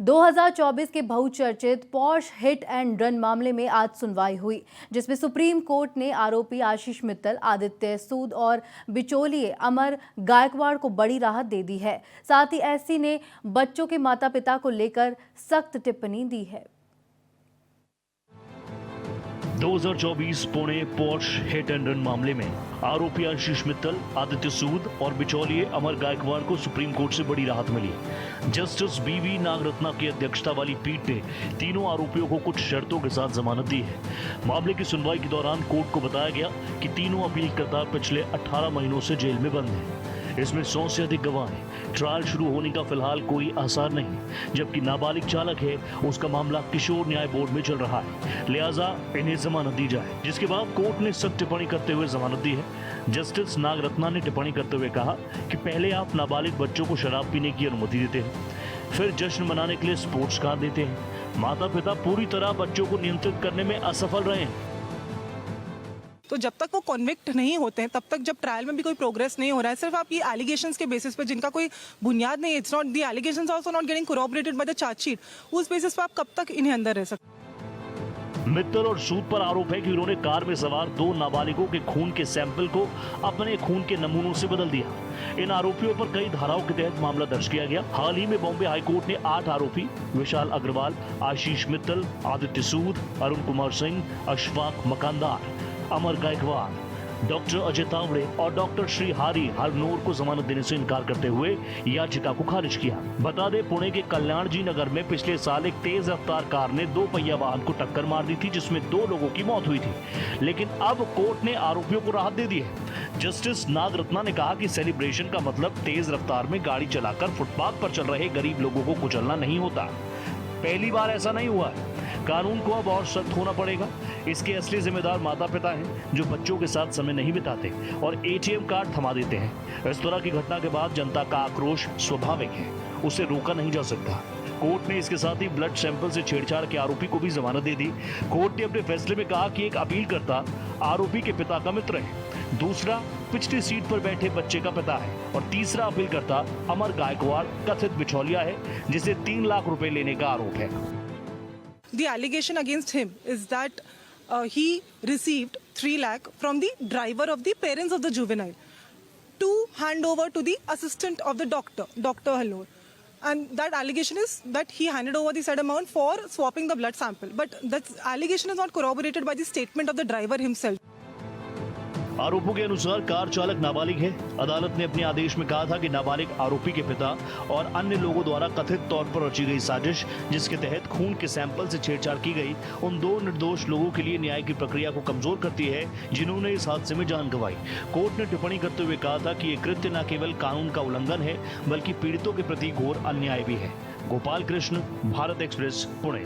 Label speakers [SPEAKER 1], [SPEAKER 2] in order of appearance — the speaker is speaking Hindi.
[SPEAKER 1] 2024 के बहुचर्चित पॉश हिट एंड रन मामले में आज सुनवाई हुई, जिसमें सुप्रीम कोर्ट ने आरोपी आशीष मित्तल, आदित्य सूद और बिचौलिए अमर गायकवाड़ को बड़ी राहत दे दी है। साथ ही एससी ने बच्चों के माता पिता को लेकर सख्त टिप्पणी दी है।
[SPEAKER 2] 2024 Pune posh hit and run मामले में आरोपी आशीष मित्तल, आदित्य सूद और बिचौलिए अमर गायकवाड़ को सुप्रीम कोर्ट से बड़ी राहत मिली। जस्टिस बीवी नागरत्ना की अध्यक्षता वाली पीठ ने तीनों आरोपियों को कुछ शर्तों के साथ जमानत दी है। मामले की सुनवाई के दौरान कोर्ट को बताया गया कि तीनों अपीलकर्ता पिछले 18 महीनों से जेल में बंद हैं। इसमें 100 से अधिक गवाह हैं। ट्रायल शुरू होने का फिलहाल कोई आसार नहीं, जबकि नाबालिग चालक है, उसका मामला किशोर न्याय बोर्ड में चल रहा है, लिहाजा इन्हें जमानत दी जाए। जिसके बाद कोर्ट ने सख्त टिप्पणी करते हुए जमानत दी है। जस्टिस नागरत्ना ने टिप्पणी करते हुए कहा कि पहले आप नाबालिग बच्चों को शराब पीने की अनुमति देते हैं, फिर जश्न मनाने के लिए स्पोर्ट्स कार देते हैं। माता पिता पूरी तरह बच्चों को नियंत्रित करने में असफल रहे हैं।
[SPEAKER 3] तो जब तक वो कन्विक्ट नहीं होते हैं, तब तक जब ट्रायल में भी कोई प्रोग्रेस नहीं हो रहा है, सिर्फ आप ये एलिगेशंस के बेसिस पे जिनका कोई बुनियाद नहीं है, it's not the allegations also not getting corroborated by the chargesheet, उस बेसिस पे आप कब तक इन्हें अंदर रह सकते।
[SPEAKER 2] मित्तल और सूद पर आरोप है कि उन्होंने कार में सवार 2 नाबालिगों के खून के सैंपल को अपने खून के नमूनों से बदल दिया। इन आरोपियों पर कई धाराओं के तहत मामला दर्ज किया गया। हाल ही में बॉम्बे हाईकोर्ट ने 8 आरोपी विशाल अग्रवाल, आशीष मित्तल, आदित्य सूद, अरुण कुमार सिंह, अशफाक मकानदार, अमर गायकवाड़, डॉक्टर अजय तावड़े और डॉक्टर श्री हारी हरनोर को जमानत देने से इनकार करते हुए याचिका को खारिज किया। बता दें, पुणे के कल्याण जी नगर में पिछले साल एक तेज रफ्तार कार ने 2 पहिया वाहन को टक्कर मार दी थी, जिसमें 2 लोगों की मौत हुई थी। लेकिन अब कोर्ट ने आरोपियों को राहत दे दी है। जस्टिस नागरत्ना ने कहा कि सेलिब्रेशन का मतलब तेज रफ्तार में गाड़ी चलाकर फुटपाथ पर चल रहे गरीब लोगों को कुचलना नहीं होता। पहली बार ऐसा नहीं हुआ है। कानून को अब और सख्त होना पड़ेगा। इसके असली जिम्मेदार माता पिता हैं, जो बच्चों के साथ समय नहीं बिताते और एटीएम कार्ड थमा देते हैं। इस तरह की घटना के बाद जनता का आक्रोश स्वाभाविक है, उसे रोका नहीं जा सकता। कोर्ट ने इसके साथ ही ब्लड सैंपल से छेड़छाड़ के आरोपी को भी जमानत दे दी। कोर्ट ने अपने फैसले में कहा कि एक अपीलकर्ता आरोपी के पिता का मित्र है, दूसरा पिछली सीट पर बैठे बच्चे का पिता है और तीसरा अपीलकर्ता अमर गायकवाड़ कथित बिचौलिया है, जिसे 3 लाख रुपए लेने का आरोप है।
[SPEAKER 3] The allegation against him is that he received 3 lakh from the driver of the parents of the juvenile to hand over to the assistant of the doctor, Dr. Hallor. And that allegation is that he handed over the said amount for swapping the blood sample. But that allegation is not corroborated by the statement of the driver himself.
[SPEAKER 2] आरोपों के अनुसार कार चालक नाबालिग है। अदालत ने अपने आदेश में कहा था कि नाबालिग आरोपी के पिता और अन्य लोगों द्वारा कथित तौर पर रची गई साजिश, जिसके तहत खून के सैंपल से छेड़छाड़ की गई, उन 2 निर्दोष लोगों के लिए न्याय की प्रक्रिया को कमजोर करती है, जिन्होंने इस हादसे में जान गंवाई। कोर्ट ने टिप्पणी करते हुए कहा था कि ये कृत्य न केवल कानून का उल्लंघन है, बल्कि पीड़ितों के प्रति घोर अन्याय भी है। गोपाल कृष्ण, भारत एक्सप्रेस, पुणे।